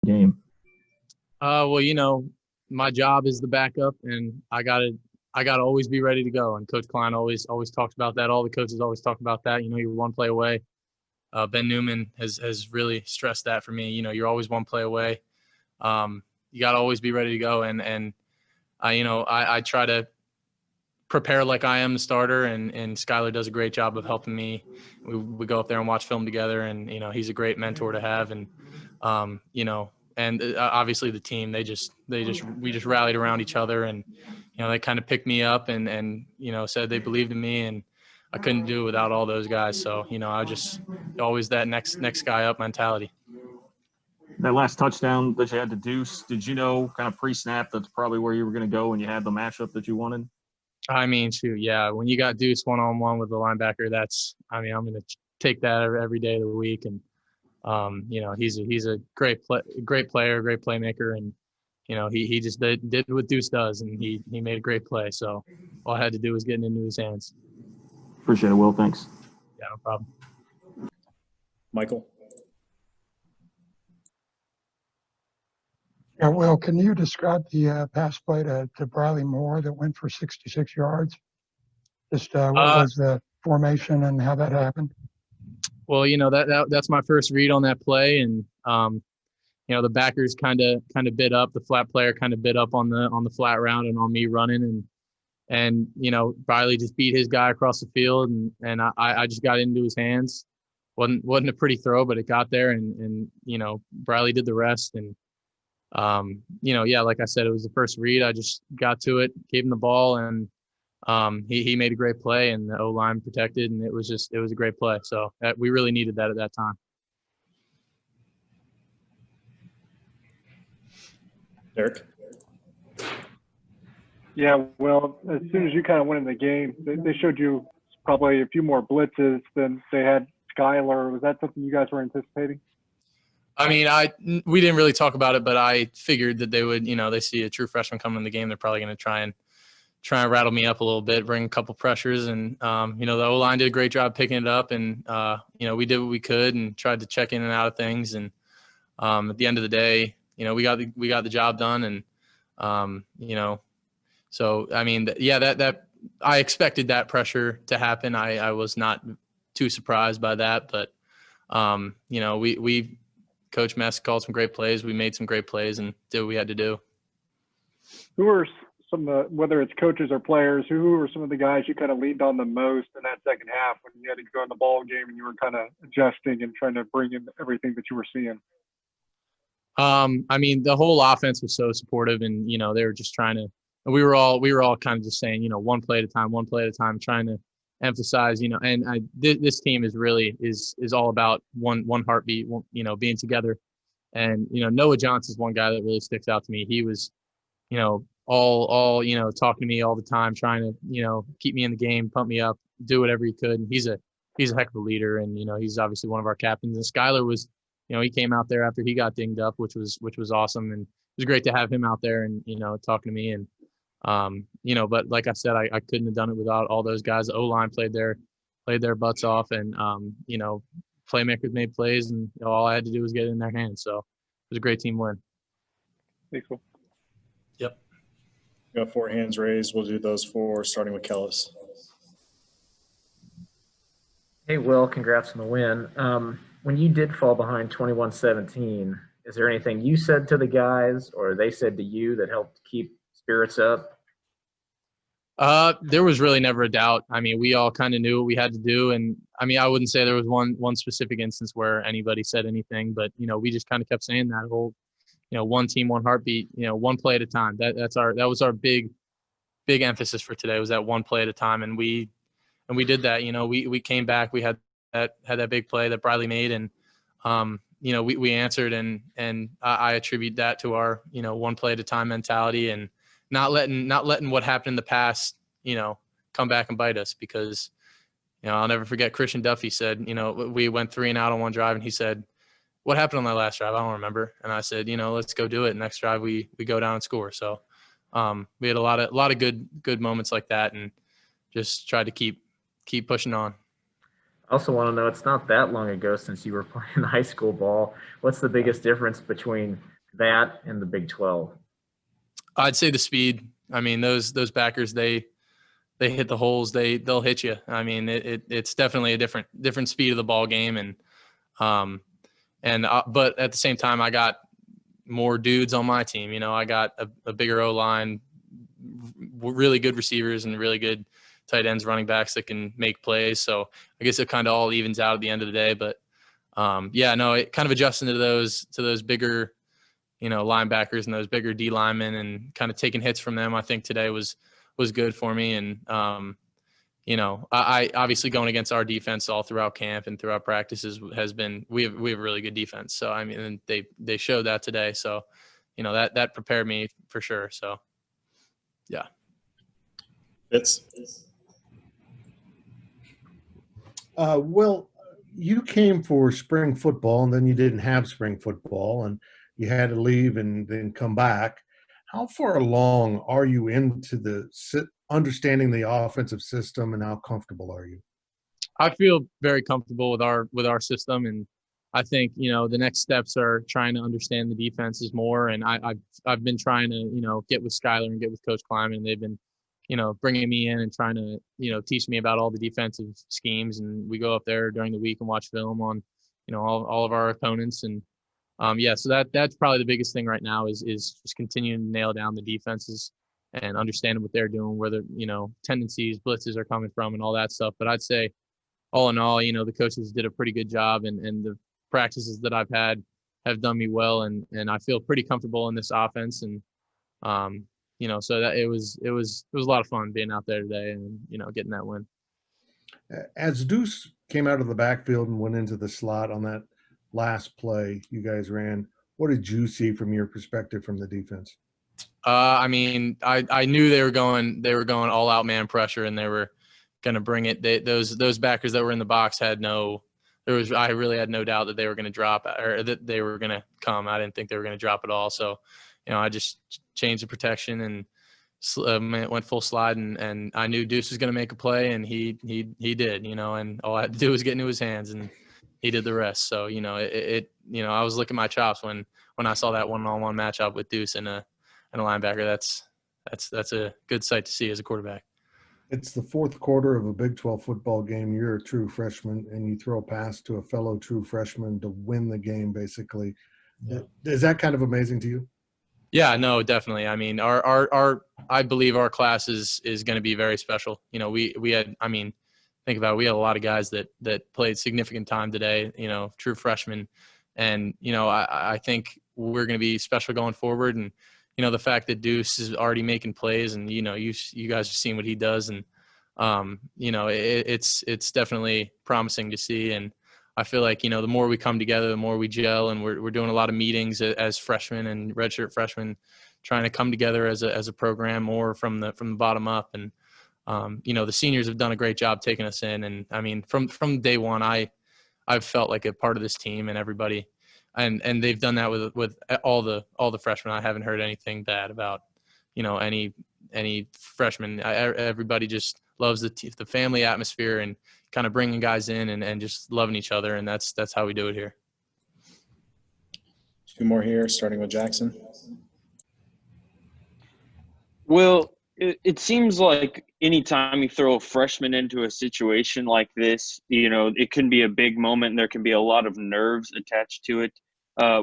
game? Well, my job is the backup, and I gotta always be ready to go. And Coach Klein always talks about that. All the coaches always talk about that. You're one play away. Ben Newman has really stressed that for me. You're always one play away. You got to always be ready to go. And I try to prepare like I am the starter, and Skylar does a great job of helping me. We go up there and watch film together, and, he's a great mentor to have. And, and obviously the team, we just rallied around each other, and, they kind of picked me up and, said they believed in me, and I couldn't do it without all those guys. So, I just always that next guy up mentality. That last touchdown that you had to Deuce, did you know kind of pre-snap that's probably where you were going to go and you had the matchup that you wanted? I mean, shoot, yeah. When you got Deuce one-on-one with the linebacker, I'm going to take that every day of the week. And, he's a great player, great playmaker. And, he just did what Deuce does, and he made a great play. So all I had to do was get it into his hands. Appreciate it, Will. Thanks. Yeah, no problem. Michael? Yeah, Will, can you describe the pass play to Briley Moore that went for 66 yards? Just what was the formation and how that happened? Well, that's my first read on that play, and the backers kind of bit up. The flat player kind of bit up on the flat route and on me running, and Briley just beat his guy across the field, and I just got into his hands. Wasn't a pretty throw, but it got there, and Briley did the rest. And like I said, it was the first read. I just got to it, gave him the ball, and he made a great play, and the O-line protected, and it was a great play. So we really needed that at that time. Derek? Yeah, well, as soon as you kind of went in the game, they showed you probably a few more blitzes than they had Skylar. Was that something you guys were anticipating? I mean, we didn't really talk about it, but I figured that they would, they see a true freshman coming in the game. They're probably going to try and rattle me up a little bit, bring a couple pressures. And, the O-line did a great job picking it up. And, we did what we could and tried to check in and out of things. And at the end of the day, we got the job done. And, so, I mean, that I expected that pressure to happen. I was not too surprised by that. But, we Coach Mess called some great plays. We made some great plays and did what we had to do. Who were some of the, whether it's coaches or players, who were some of the guys you kind of leaned on the most in that second half when you had to go in the ball game and you were kind of adjusting and trying to bring in everything that you were seeing? I mean, the whole offense was so supportive, and they were just trying to. We were all kind of just saying, one play at a time, trying to emphasize, and this team is really is all about one heartbeat, being together. And Noah Johnson's one guy that really sticks out to me. He was, all talking to me all the time, trying to keep me in the game, pump me up, do whatever he could. And he's a heck of a leader, and he's obviously one of our captains. And Skylar was, he came out there after he got dinged up, which was awesome, and it was great to have him out there and talking to me. And but like I said, I couldn't have done it without all those guys. The O-line played their butts off, and playmakers made plays, and all I had to do was get it in their hands. So it was a great team win. Thanks, Will. Yep. We got 4 hands raised. We'll do those 4, starting with Kellis. Hey, Will, congrats on the win. When you did fall behind 21-17, is there anything you said to the guys or they said to you that helped keep spirits up? There was really never a doubt. I mean, we all kind of knew what we had to do. And I mean, I wouldn't say there was one specific instance where anybody said anything, but, we just kind of kept saying that whole, one team, one heartbeat, one play at a time. That was our big emphasis for today, was that one play at a time. And we did that. We came back, we had that big play that Briley made, and, we answered, and I attribute that to our, one play at a time mentality, and not letting what happened in the past, come back and bite us. Because, I'll never forget Christian Duffy said, we went 3 and out on one drive, and he said, "What happened on that last drive? I don't remember." And I said, let's go do it. Next drive we go down and score. So we had a lot of good moments like that, and just tried to keep pushing on. I also want to know, it's not that long ago since you were playing high school ball. What's the biggest difference between that and the Big 12? I'd say the speed. I mean, those backers, they hit the holes. They'll hit you. I mean, it's definitely a different speed of the ball game, but at the same time, I got more dudes on my team. You know, I got a bigger O line, really good receivers, and really good tight ends, running backs that can make plays. So I guess it kind of all evens out at the end of the day. But yeah, no, it kind of adjusting to those bigger, you know, linebackers and those bigger D linemen and kind of taking hits from them, I think today was good for me. And you know, I obviously going against our defense all throughout camp and throughout practices has been, we have a really good defense. So, I mean, and they showed that today. So, you know, that prepared me for sure. So, yeah. It's Well, you came for spring football and then you didn't have spring football and you had to leave and then come back. How far along are you into understanding the offensive system and how comfortable are you? I feel very comfortable with our system, and I think, you know, the next steps are trying to understand the defenses more. And I've been trying to, you know, get with Skylar and get with Coach Kleiman. They've been, you know, bringing me in and trying to, you know, teach me about all the defensive schemes. And we go up there during the week and watch film on, you know, all of our opponents. And yeah, so that's probably the biggest thing right now is just continuing to nail down the defenses and understanding what they're doing, where the, you know, tendencies, blitzes are coming from and all that stuff. But I'd say all in all, you know, the coaches did a pretty good job, and the practices that I've had have done me well, and I feel pretty comfortable in this offense. And you know, so that it was a lot of fun being out there today and, you know, getting that win. As Deuce came out of the backfield and went into the slot on that last play you guys ran, what did you see from your perspective from the defense? I mean, I knew they were going all out man pressure, and they were going to bring it. Those backers that were in the box I really had no doubt that they were going to drop or that they were going to come. I didn't think they were going to drop at all. So, you know, I just changed the protection and went full slide, and I knew Deuce was going to make a play, and he did, you know, and all I had to do was get into his hands, and he did the rest. So, you know, you know, I was licking my chops when I saw that one-on-one matchup with Deuce and a linebacker. That's a good sight to see as a quarterback. It's the fourth quarter of a Big 12 football game. You're a true freshman, and you throw a pass to a fellow true freshman to win the game, basically. Yeah. Is that kind of amazing to you? Yeah, no, definitely. I mean, I believe our class is going to be very special. You know, we had, I mean, think about it, we had a lot of guys that played significant time today, you know, true freshmen. And, you know, I think we're going to be special going forward. And, you know, the fact that Deuce is already making plays, and, you know, you guys have seen what he does, and you know, it's definitely promising to see. And I feel like, you know, the more we come together, the more we gel, and we're doing a lot of meetings as freshmen and redshirt freshmen, trying to come together as a program more from the bottom up. And you know, the seniors have done a great job taking us in. And I mean, from day one, I've felt like a part of this team and everybody. And they've done that with all the freshmen. I haven't heard anything bad about, you know, any freshman. Everybody just loves the family atmosphere and kind of bringing guys in and just loving each other. And that's how we do it here. two more here, starting with Jackson. Well, it seems like anytime you throw a freshman into a situation like this, you know, it can be a big moment and there can be a lot of nerves attached to it.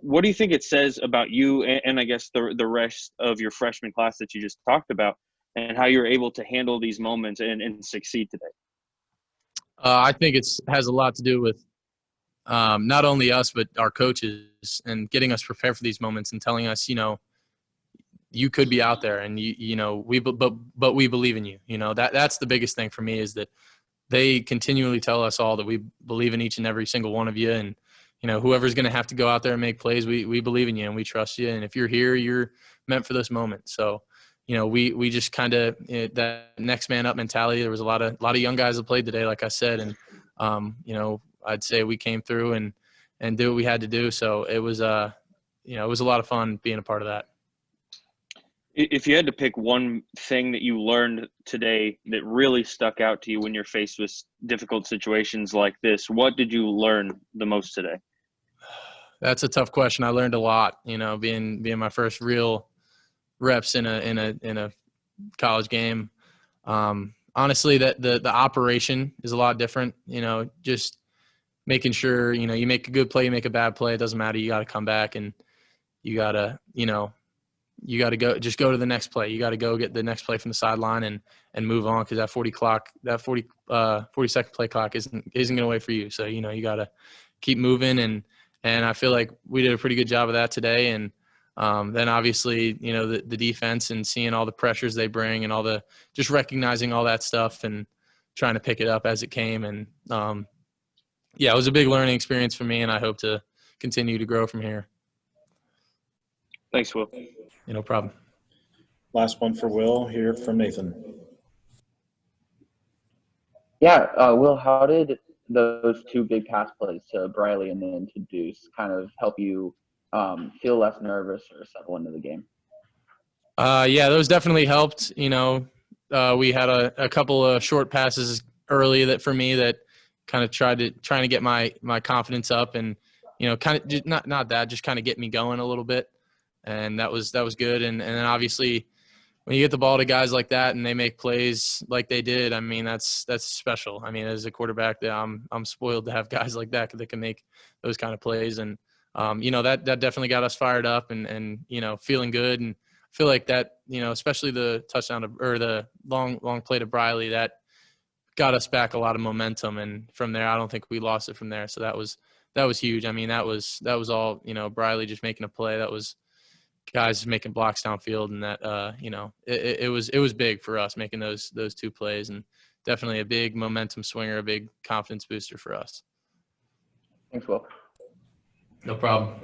What do you think it says about you and I guess the rest of your freshman class that you just talked about, and how you're able to handle these moments and succeed today? I think it has a lot to do with not only us, but our coaches, and getting us prepared for these moments and telling us, you know, you could be out there, and you know, but we believe in you. You know, that's the biggest thing for me, is that they continually tell us all that we believe in each and every single one of you. And, you know, whoever's going to have to go out there and make plays, we believe in you and we trust you. And if you're here, you're meant for this moment. So, you know, we just kind of, that next man up mentality. There was a lot of young guys that played today, like I said, and you know, I'd say we came through and did what we had to do. So it was you know, it was a lot of fun being a part of that. If you had to pick one thing that you learned today that really stuck out to you when you're faced with difficult situations like this, what did you learn the most today? That's a tough question. I learned a lot, being my first real reps in a college game. Honestly, that the operation is a lot different, just making sure, you make a good play, you make a bad play. It doesn't matter. You got to come back and you got to, you got to go to the next play. You got to go get the next play from the sideline and move on. Cause that 40-second play clock isn't going to wait for you. So, you got to keep moving. And I feel like we did a pretty good job of that today. And then obviously, the defense and seeing all the pressures they bring and just recognizing all that stuff and trying to pick it up as it came. And it was a big learning experience for me, and I hope to continue to grow from here. Thanks, Will. No problem. Last one for Will here from Nathan. Yeah, Will, how did those two big pass plays to Briley and then to Deuce kind of help you feel less nervous or settle into the game? Those definitely helped. We had a couple of short passes early that for me that kind of trying to get my confidence up and, kind of just just kind of get me going a little bit. And that was good. And then obviously when you get the ball to guys like that and they make plays like they did, I mean, that's special. I mean, as a quarterback, I'm spoiled to have guys like that can make those kind of plays. And, that definitely got us fired up and feeling good. And I feel like that, especially the touchdown or the long play to Briley, that got us back a lot of momentum. And from there, I don't think we lost it from there. So that was huge. I mean, that was all, Briley just making a play. That was guys making blocks downfield, and that it was big for us making those two plays, and definitely a big momentum swinger, a big confidence booster for us. Thanks, Will. No problem.